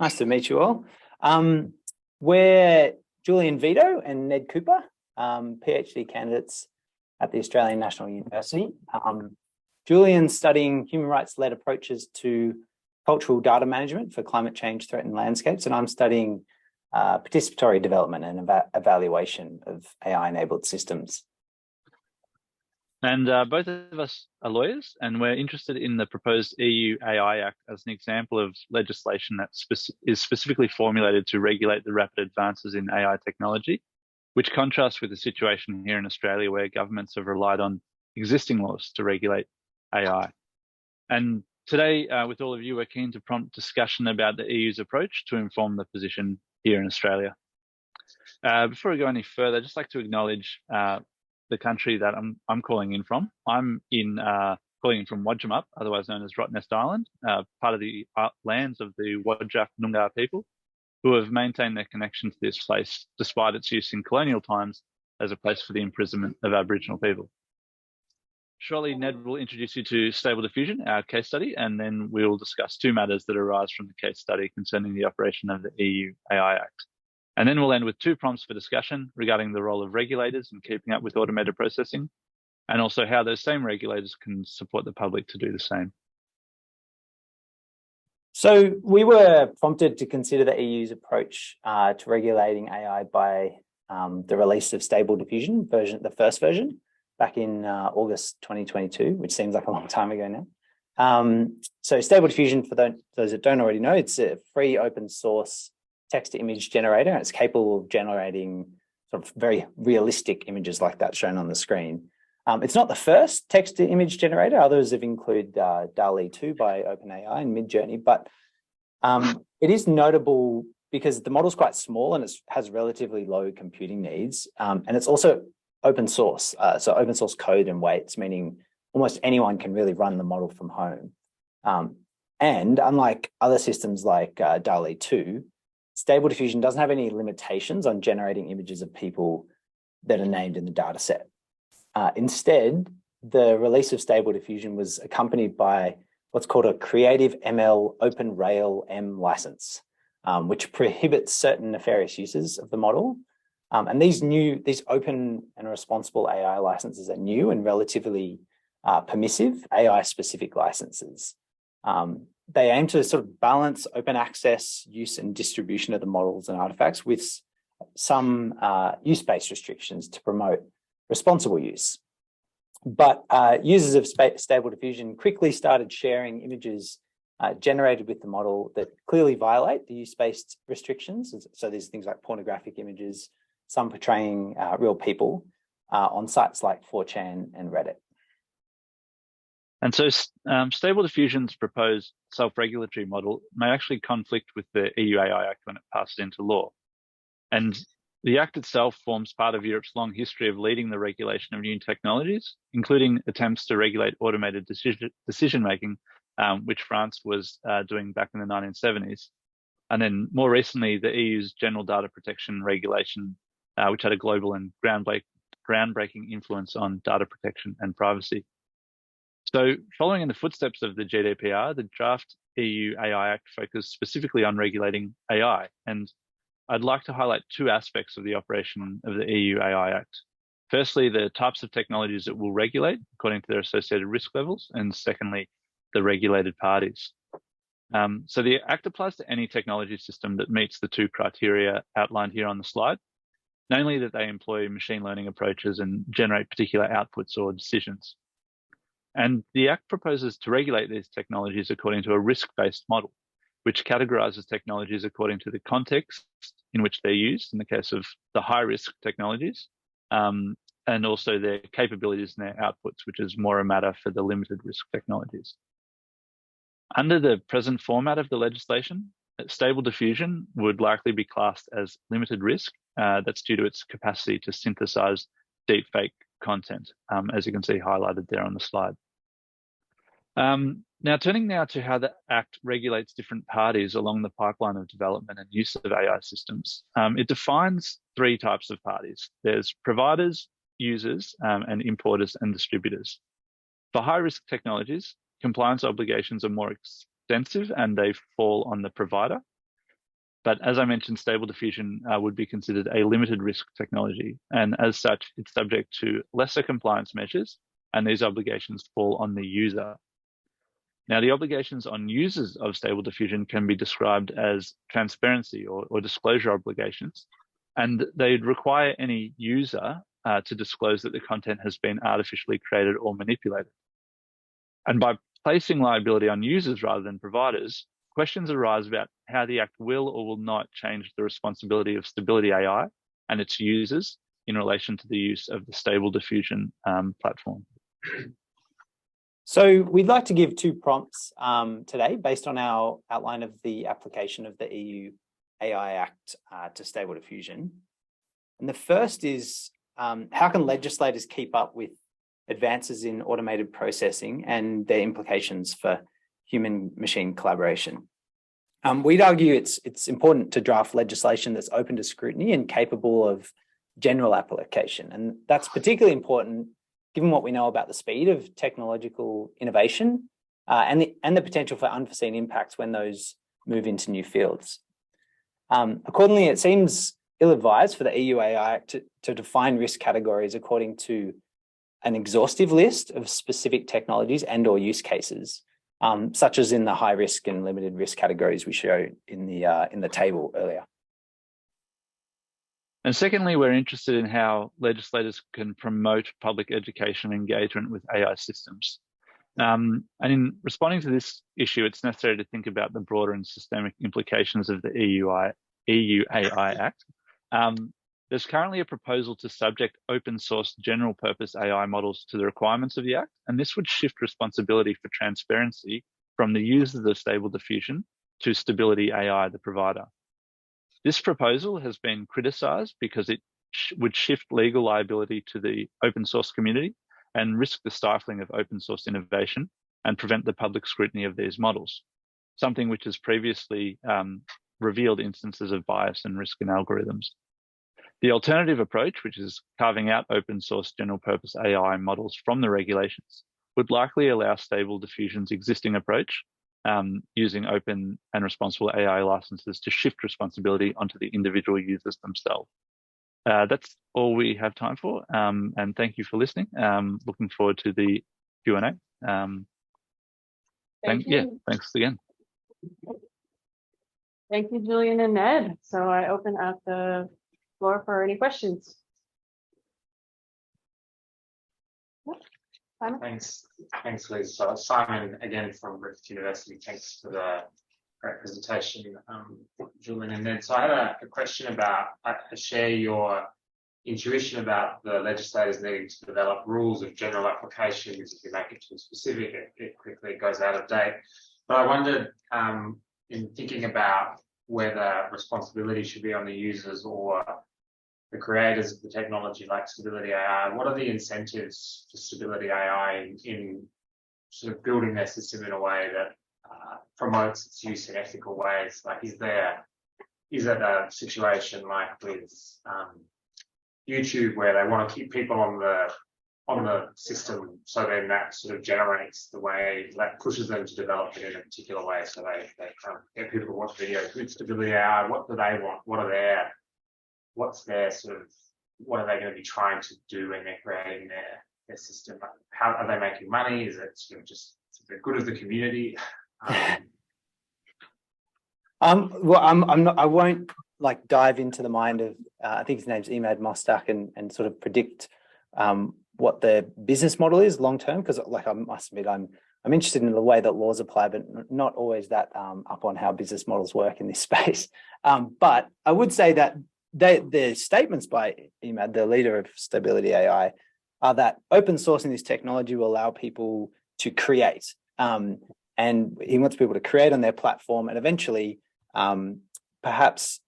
Nice to meet you all. We're Julian, Vido and Ned Cooper, PhD candidates at the Australian National University. Julian's studying human rights-led approaches to cultural data management for climate change threatened landscapes, and I'm studying participatory development and evaluation of AI-enabled systems. And both of us are lawyers, and we're interested in the proposed EU AI Act as an example of legislation that is specifically formulated to regulate the rapid advances in AI technology, which contrasts with the situation here in Australia where governments have relied on existing laws to regulate AI. And today, with all of you, we're keen to prompt discussion about the EU's approach to inform the position here in Australia. Before we go any further, I'd just like to acknowledge the country that I'm calling in from. I'm calling in from Wodjamuk, otherwise known as Rottnest Island, part of the lands of the Whadjuk Noongar people, who have maintained their connection to this place despite its use in colonial times as a place for the imprisonment of Aboriginal people. Shortly, Ned will introduce you to Stable Diffusion, our case study, and then we'll discuss two matters that arise from the case study concerning the operation of the EU AI Act. And then we'll end with two prompts for discussion regarding the role of regulators in keeping up with automated processing, and also how those same regulators can support the public to do the same. So we were prompted to consider the EU's approach to regulating AI by the release of Stable Diffusion the first version, back in August 2022, which seems like a long time ago now. So Stable Diffusion, for those that don't already know, it's a free open source text-to-image generator, and it's capable of generating sort of very realistic images like that shown on the screen. It's not the first text-to-image generator. Others have included DALL-E 2 by OpenAI and Midjourney, but it is notable because the model's quite small and it has relatively low computing needs, and it's also open source, so open source code and weights, meaning almost anyone can really run the model from home. And unlike other systems like DALL-E 2, Stable Diffusion doesn't have any limitations on generating images of people that are named in the data set. Instead, the release of Stable Diffusion was accompanied by what's called a Creative ML Open Rail M license, which prohibits certain nefarious uses of the model. And these open and responsible AI licenses are new and relatively permissive AI-specific licenses. They aim to sort of balance open access, use and distribution of the models and artifacts with some use-based restrictions to promote responsible use. But users of Stable Diffusion quickly started sharing images generated with the model that clearly violate the use-based restrictions. So there's things like pornographic images, some portraying real people on sites like 4chan and Reddit. And so Stable Diffusion's proposed self-regulatory model may actually conflict with the EU AI Act when it passes into law. And the Act itself forms part of Europe's long history of leading the regulation of new technologies, including attempts to regulate automated decision-making, which France was doing back in the 1970s. And then more recently, the EU's General Data Protection Regulation, which had a global and groundbreaking influence on data protection and privacy. So following in the footsteps of the GDPR, the draft EU AI Act focused specifically on regulating AI. And I'd like to highlight two aspects of the operation of the EU AI Act. Firstly, the types of technologies it will regulate according to their associated risk levels. And secondly, the regulated parties. So the Act applies to any technology system that meets the two criteria outlined here on the slide, namely that they employ machine learning approaches and generate particular outputs or decisions. And the Act proposes to regulate these technologies according to a risk-based model, which categorizes technologies according to the context in which they're used, in the case of the high-risk technologies, and also their capabilities and their outputs, which is more a matter for the limited risk technologies. Under the present format of the legislation, Stable Diffusion would likely be classed as limited risk. That's due to its capacity to synthesize deepfake content, as you can see highlighted there on the slide. Now, turning now to how the Act regulates different parties along the pipeline of development and use of AI systems. It defines three types of parties. There's providers, users, and importers and distributors. For high-risk technologies, compliance obligations are more extensive and they fall on the provider. But as I mentioned, Stable Diffusion would be considered a limited risk technology. And as such, it's subject to lesser compliance measures, and these obligations fall on the user. Now, the obligations on users of Stable Diffusion can be described as transparency or disclosure obligations, and they'd require any user to disclose that the content has been artificially created or manipulated. And by placing liability on users rather than providers, questions arise about how the Act will or will not change the responsibility of Stability.ai and its users in relation to the use of the Stable Diffusion platform. So we'd like to give two prompts today based on our outline of the application of the EU AI Act to Stable Diffusion. And the first is, how can legislators keep up with advances in automated processing and their implications for human-machine collaboration? We'd argue it's important to draft legislation that's open to scrutiny and capable of general application. And that's particularly important given what we know about the speed of technological innovation and the potential for unforeseen impacts when those move into new fields. Accordingly, it seems ill-advised for the EU AI Act to define risk categories according to an exhaustive list of specific technologies and or use cases, such as in the high risk and limited risk categories we showed in the table earlier. And secondly, we're interested in how legislators can promote public education engagement with AI systems. And in responding to this issue, it's necessary to think about the broader and systemic implications of the EU AI Act. There's currently a proposal to subject open source general purpose AI models to the requirements of the Act, and this would shift responsibility for transparency from the users of Stable Diffusion to Stability.ai, the provider. This proposal has been criticised because it would shift legal liability to the open source community and risk the stifling of open source innovation and prevent the public scrutiny of these models, something which has previously revealed instances of bias and risk in algorithms. The alternative approach, which is carving out open source general purpose AI models from the regulations, would likely allow Stable Diffusion's existing approach using open and responsible AI licenses to shift responsibility onto the individual users themselves. That's all we have time for, and thank you for listening. Looking forward to the Q&A. Thank you. Yeah, thanks again. Thank you, Julian and Ned. So I open up the floor for any questions. Simon? Thanks, Liz. So Simon, again, from Griffith University. Thanks for the great presentation, Julian and Ned. So I had a question about, I share your intuition about the legislators needing to develop rules of general application, because if you make it too specific, it quickly goes out of date. But I wondered, in thinking about whether responsibility should be on the users or the creators of the technology like Stability.ai, what are the incentives for Stability.ai in sort of building their system in a way that promotes its use in ethical ways? Like, is it a situation like with YouTube where they want to keep people on the system, so then that sort of generates the way that pushes them to develop it in a particular way, so they kind of get people to watch videos with Stability.ai? What do they want? What are they going to be trying to do when they're creating their system? How are they making money? Is it sort of just the good of the community? Well, I won't like dive into the mind of I think his name's Imagen and sort of predict what the business model is long term, because like I must admit I'm interested in the way that laws apply, but not always that up on how business models work in this space. But I would say that the statements by Imad, the leader of Stability.ai, are that open sourcing this technology will allow people to create, and he wants people to create on their platform, and eventually perhaps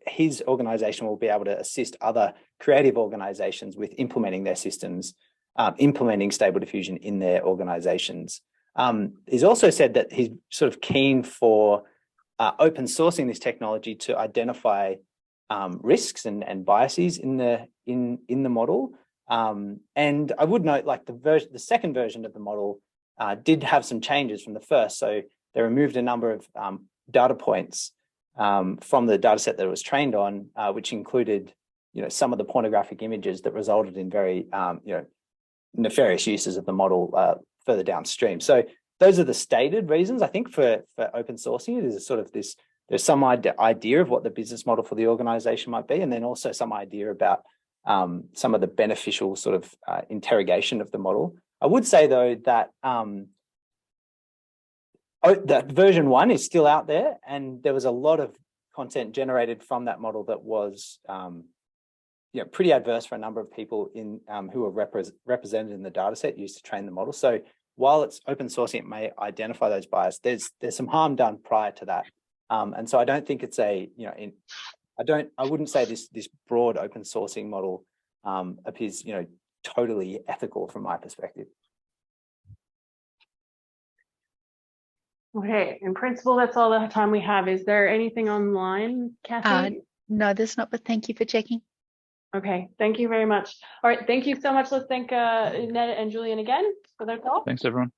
his organization will be able to assist other creative organizations with implementing their systems, implementing Stable Diffusion in their organizations. He's also said that he's sort of keen for open sourcing this technology to identify risks and biases in the model. And I would note, like the second version of the model did have some changes from the first. So they removed a number of data points from the data set that it was trained on, which included, some of the pornographic images that resulted in very, nefarious uses of the model further downstream. So those are the stated reasons, I think, for open sourcing it. Is sort of this, there's some idea of what the business model for the organization might be, and then also some idea about some of the beneficial sort of interrogation of the model. I would say, though, that that version 1 is still out there, and there was a lot of content generated from that model that was pretty adverse for a number of people in who are represented in the data set used to train the model. So while it's open sourcing, it may identify those bias. There's some harm done prior to that, and so I don't think it's I wouldn't say this broad open sourcing model appears totally ethical from my perspective. Okay, in principle, that's all the time we have. Is there anything online, Kathy? No, there's not, but thank you for checking. Okay, thank you very much. All right, thank you so much. Let's thank Ned and Julian again for their talk. Thanks, everyone.